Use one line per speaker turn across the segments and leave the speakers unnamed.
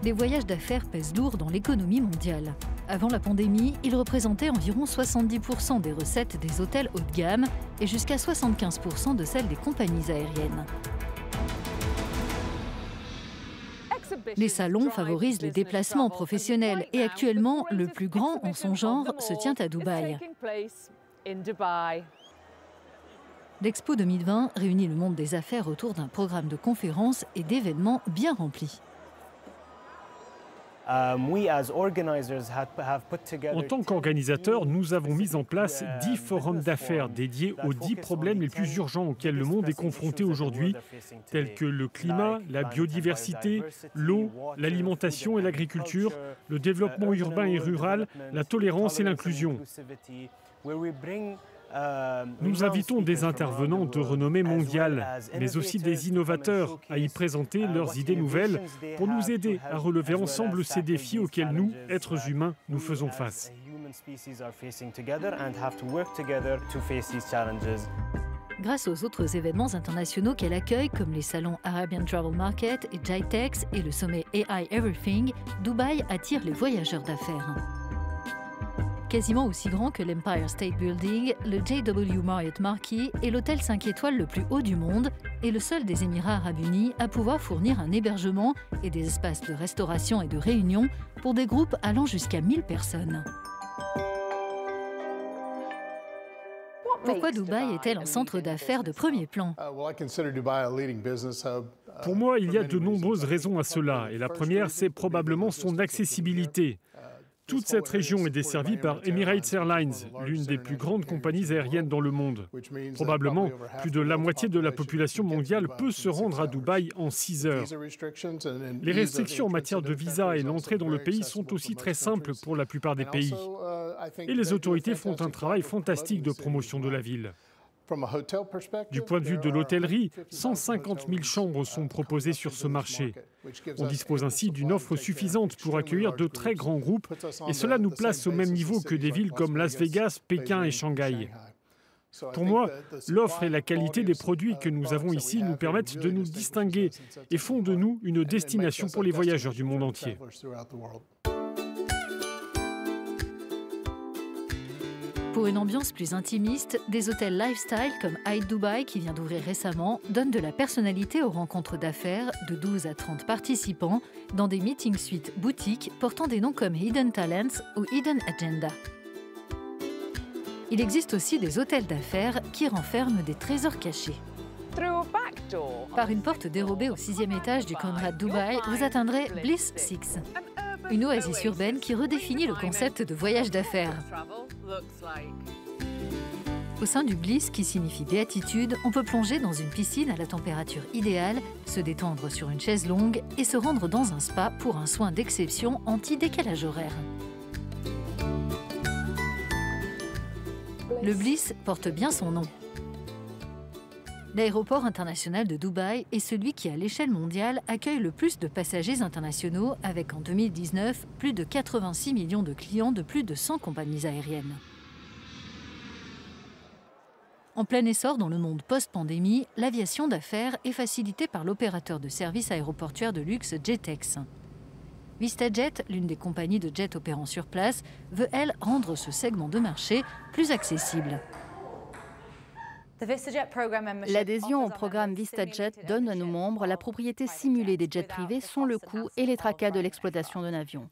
Les voyages d'affaires pèsent lourd dans l'économie mondiale. Avant la pandémie, ils représentaient environ 70% des recettes des hôtels haut de gamme et jusqu'à 75% de celles des compagnies aériennes. Les salons favorisent les déplacements professionnels et actuellement, le plus grand en son genre se tient à Dubaï. L'Expo 2020 réunit le monde des affaires autour d'un programme de conférences et d'événements bien rempli.
En tant qu'organisateurs, nous avons mis en place 10 forums d'affaires dédiés aux 10 problèmes les plus urgents auxquels le monde est confronté aujourd'hui, tels que le climat, la biodiversité, l'eau, l'alimentation et l'agriculture, le développement urbain et rural, la tolérance et l'inclusion. Nous invitons des intervenants de renommée mondiale, mais aussi des innovateurs à y présenter leurs idées nouvelles pour nous aider à relever ensemble ces défis auxquels nous, êtres humains, nous faisons face.
Grâce aux autres événements internationaux qu'elle accueille, comme les salons Arabian Travel Market et GITEX et le sommet AI Everything, Dubaï attire les voyageurs d'affaires. Quasiment aussi grand que l'Empire State Building, le JW Marriott Marquis est l'hôtel 5 étoiles le plus haut du monde et le seul des Émirats arabes unis à pouvoir fournir un hébergement et des espaces de restauration et de réunion pour des groupes allant jusqu'à 1000 personnes. Pourquoi Dubaï est-elle un centre d'affaires de premier plan?
Pour moi, il y a de nombreuses raisons à cela, et la première, c'est probablement son accessibilité. Toute cette région est desservie par Emirates Airlines, l'une des plus grandes compagnies aériennes dans le monde. Probablement, plus de la moitié de la population mondiale peut se rendre à Dubaï en 6 heures. Les restrictions en matière de visa et l'entrée dans le pays sont aussi très simples pour la plupart des pays. Et les autorités font un travail fantastique de promotion de la ville. Du point de vue de l'hôtellerie, 150 000 chambres sont proposées sur ce marché. On dispose ainsi d'une offre suffisante pour accueillir de très grands groupes et cela nous place au même niveau que des villes comme Las Vegas, Pékin et Shanghai. Pour moi, l'offre et la qualité des produits que nous avons ici nous permettent de nous distinguer et font de nous une destination pour les voyageurs du monde entier.
Pour une ambiance plus intimiste, des hôtels lifestyle comme Hyde Dubai, qui vient d'ouvrir récemment, donnent de la personnalité aux rencontres d'affaires de 12 à 30 participants dans des meeting suites boutiques portant des noms comme Hidden Talents ou Hidden Agenda. Il existe aussi des hôtels d'affaires qui renferment des trésors cachés. Par une porte dérobée au 6e étage du Conrad Dubai, vous atteindrez Bliss 6. Une oasis urbaine qui redéfinit le concept de voyage d'affaires. Au sein du Bliss, qui signifie béatitude, on peut plonger dans une piscine à la température idéale, se détendre sur une chaise longue et se rendre dans un spa pour un soin d'exception anti-décalage horaire. Le Bliss porte bien son nom. L'aéroport international de Dubaï est celui qui, à l'échelle mondiale, accueille le plus de passagers internationaux, avec en 2019 plus de 86 millions de clients de plus de 100 compagnies aériennes. En plein essor dans le monde post-pandémie, l'aviation d'affaires est facilitée par l'opérateur de services aéroportuaires de luxe GITEX. VistaJet, l'une des compagnies de jet opérant sur place, veut, elle, rendre ce segment de marché plus accessible.
L'adhésion au programme VistaJet donne à nos membres la propriété simulée des jets privés sans le coût et les tracas de l'exploitation d'un avion.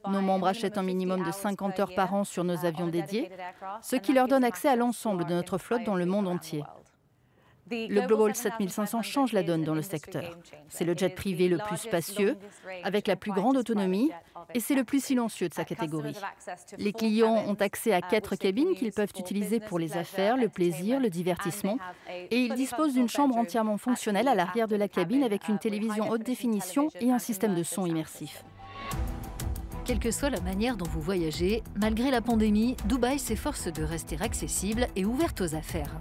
Nos membres achètent un minimum de 50 heures par an sur nos avions dédiés, ce qui leur donne accès à l'ensemble de notre flotte dans le monde entier. Le Global 7500 change la donne dans le secteur. C'est le jet privé le plus spacieux, avec la plus grande autonomie, et c'est le plus silencieux de sa catégorie. Les clients ont accès à 4 cabines qu'ils peuvent utiliser pour les affaires, le plaisir, le divertissement, et ils disposent d'une chambre entièrement fonctionnelle à l'arrière de la cabine avec une télévision haute définition et un système de son immersif.
Quelle que soit la manière dont vous voyagez, malgré la pandémie, Dubaï s'efforce de rester accessible et ouverte aux affaires.